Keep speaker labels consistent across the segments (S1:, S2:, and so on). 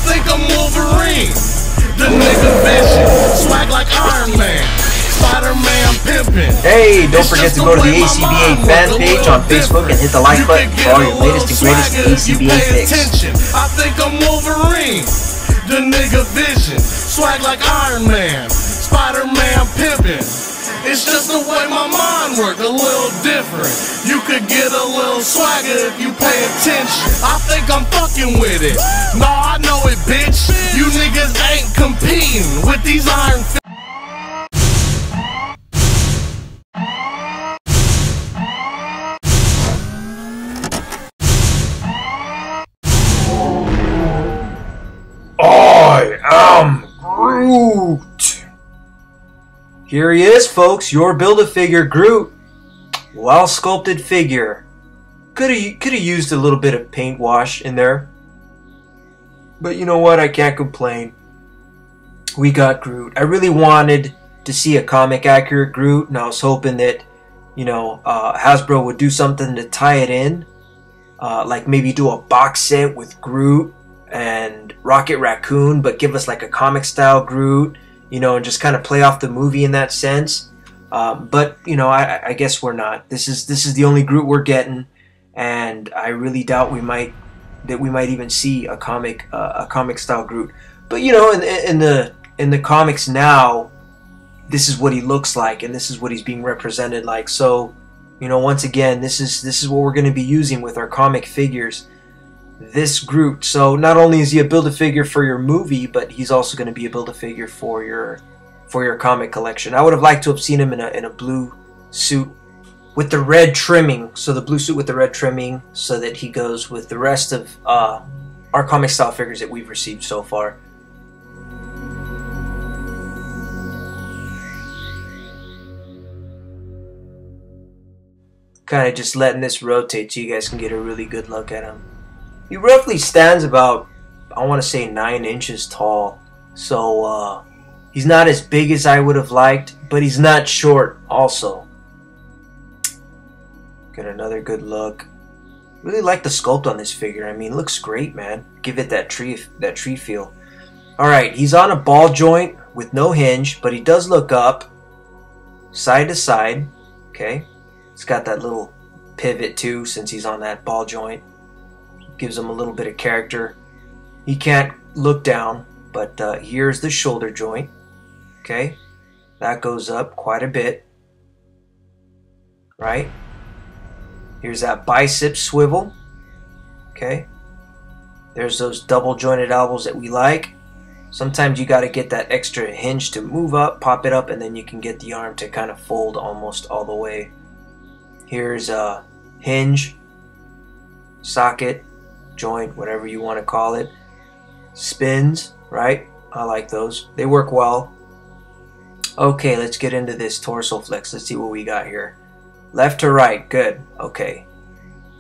S1: think I'm Wolverine. The nigga vision, swag like Iron Man. Spider-Man pimpin'.
S2: Hey, don't forget to go to the ACBA fan page on Facebook and hit the like button for all your latest and greatest ACBA picks.
S1: I think I'm Wolverine. The nigga vision, swag like Iron Man. Spider-Man pimpin'. It's just the way my mind works, a little different. You could get a little swagger if you pay attention. I think I'm fucking with it. No, I know it, bitch. You niggas ain't competing with these iron fists.
S2: I am Groot. Here he is, folks, your Build-A-Figure Groot. Well sculpted figure. Could have used a little bit of paint wash in there. But you know what? I can't complain. We got Groot. I really wanted to see a comic accurate Groot, and I was hoping that, you know, Hasbro would do something to tie it in. Like maybe do a box set with Groot and Rocket Raccoon, but give us like a comic style Groot, you know, and just kind of play off the movie in that sense. But you know, I guess we're not. This is the only Groot we're getting, and I really doubt we might even see a comic style Groot. But you know, in the comics now, this is what he looks like, and this is what he's being represented like. So, you know, once again, this is what we're going to be using with our comic figures. This Groot. So not only is he a Build-A-Figure for your movie, but he's also going to be a Build-A-Figure for your comic collection. I would have liked to have seen him in a blue suit with the red trimming. So the blue suit with the red trimming, so that he goes with the rest of our comic style figures that we've received so far. Kind of just letting this rotate so you guys can get a really good look at him. He roughly stands about, I want to say, 9 inches tall. So he's not as big as I would have liked, but he's not short also. Get another good look. Really like the sculpt on this figure. I mean, it looks great, man. Give it that tree feel. Alright, he's on a ball joint with no hinge, but he does look up side to side. Okay. It's got that little pivot too, since he's on that ball joint. Gives him a little bit of character. He can't look down, but here's the shoulder joint. Okay, that goes up quite a bit. Right? Here's that bicep swivel. Okay, there's those double jointed elbows that we like. Sometimes you got to get that extra hinge to move up, pop it up, and then you can get the arm to kind of fold almost all the way. Here's a hinge, socket, joint, whatever you want to call it. Spins, right? I like those. They work well. Okay, let's get into this torso flex. Let's see what we got here. Left to right. Good. Okay.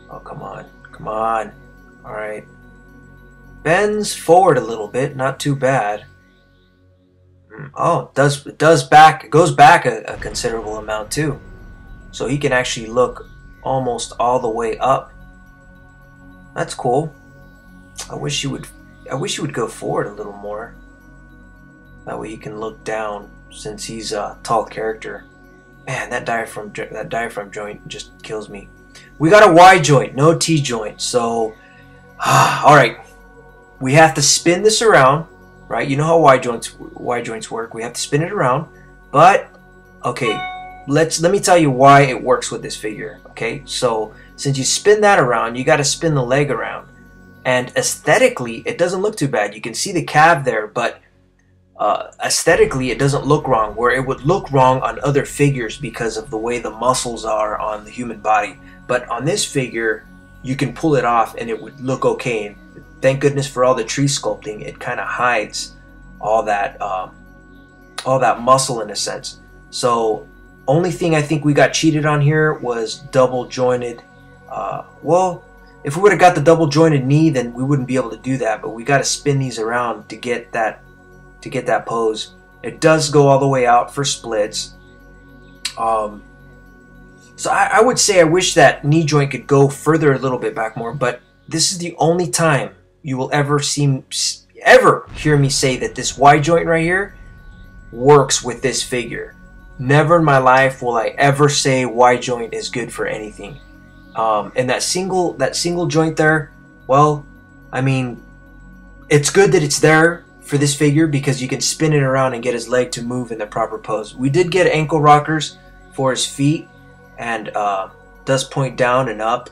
S2: Oh, come on. Come on. All right. Bends forward a little bit. Not too bad. Oh, it goes back a considerable amount too. So he can actually look almost all the way up. That's cool. I wish you would go forward a little more. That way he can look down, since he's a tall character. Man, that diaphragm joint just kills me. We got a Y joint, no T joint. So, all right, we have to spin this around, right? You know how Y joints work. We have to spin it around. But okay, let me tell you why it works with this figure. Okay, so since you spin that around, you got to spin the leg around, and aesthetically it doesn't look too bad. You can see the calf there, but aesthetically it doesn't look wrong, where it would look wrong on other figures because of the way the muscles are on the human body. But on this figure, you can pull it off and it would look okay. And thank goodness for all the tree sculpting. It kind of hides all that muscle in a sense. So only thing I think we got cheated on here was double jointed. Well, if we would have got the double jointed knee, then we wouldn't be able to do that. But we got to spin these around to get that pose. It does go all the way out for splits. So I would say I wish that knee joint could go further a little bit back more. But this is the only time you will ever see ever hear me say that this Y joint right here works with this figure. Never in my life will I ever say Y joint is good for anything. And that single joint there, well, I mean, it's good that it's there for this figure because you can spin it around and get his leg to move in the proper pose. We did get ankle rockers for his feet, and does point down and up,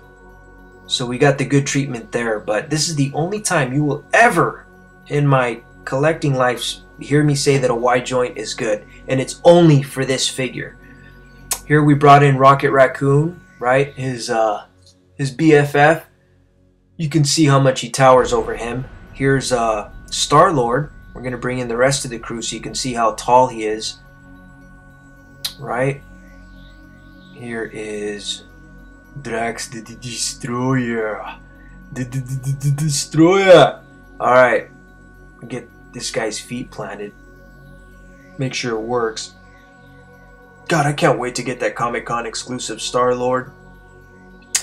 S2: so we got the good treatment there. But this is the only time you will ever in my collecting life hear me say that a Y joint is good, and it's only for this figure. Here we brought in Rocket Raccoon, right? His BFF. You can see how much he towers over him. Here's Star-Lord. We're going to bring in the rest of the crew so you can see how tall he is. Right? Here is Drax the Destroyer. The Destroyer. Alright. Get this guy's feet planted. Make sure it works. God, I can't wait to get that Comic-Con exclusive Star-Lord.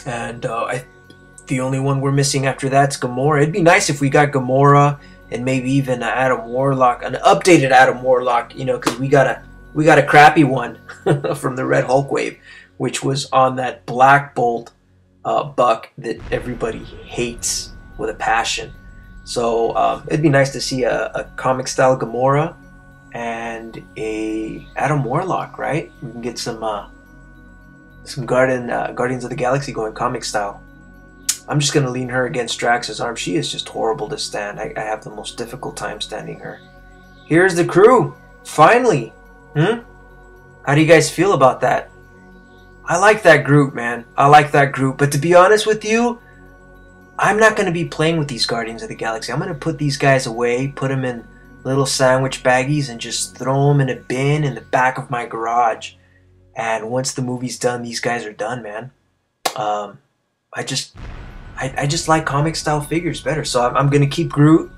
S2: And the only one we're missing after that's Gamora. It'd be nice if we got Gamora and maybe even Adam Warlock, an updated Adam Warlock, you know, because we got a crappy one from the Red Hulk wave, which was on that Black Bolt buck that everybody hates with a passion. So it'd be nice to see a comic style Gamora and a Adam Warlock, right? We can get some Guardians of the Galaxy going comic style. I'm just gonna lean her against Drax's arm. She is just horrible to stand. I have the most difficult time standing her. Here's the crew, finally. How do you guys feel about that? I like that Groot, man. I like that Groot. But to be honest with you, I'm not going to be playing with these Guardians of the Galaxy. I'm going to put these guys away, put them in little sandwich baggies, and just throw them in a bin in the back of my garage. And once the movie's done, these guys are done, man. I just like comic style figures better. So I'm going to keep Groot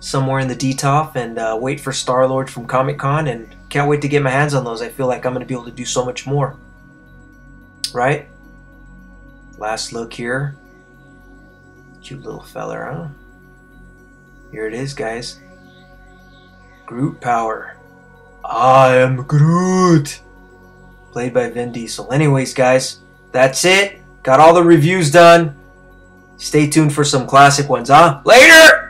S2: somewhere in the DTOF and wait for Star-Lord from Comic-Con, and can't wait to get my hands on those. I feel like I'm going to be able to do so much more. Right? Last look here. Cute little feller, huh? Here it is, guys. Groot power. I am Groot. Played by Vin Diesel. Anyways, guys, that's it. Got all the reviews done. Stay tuned for some classic ones, huh? Later!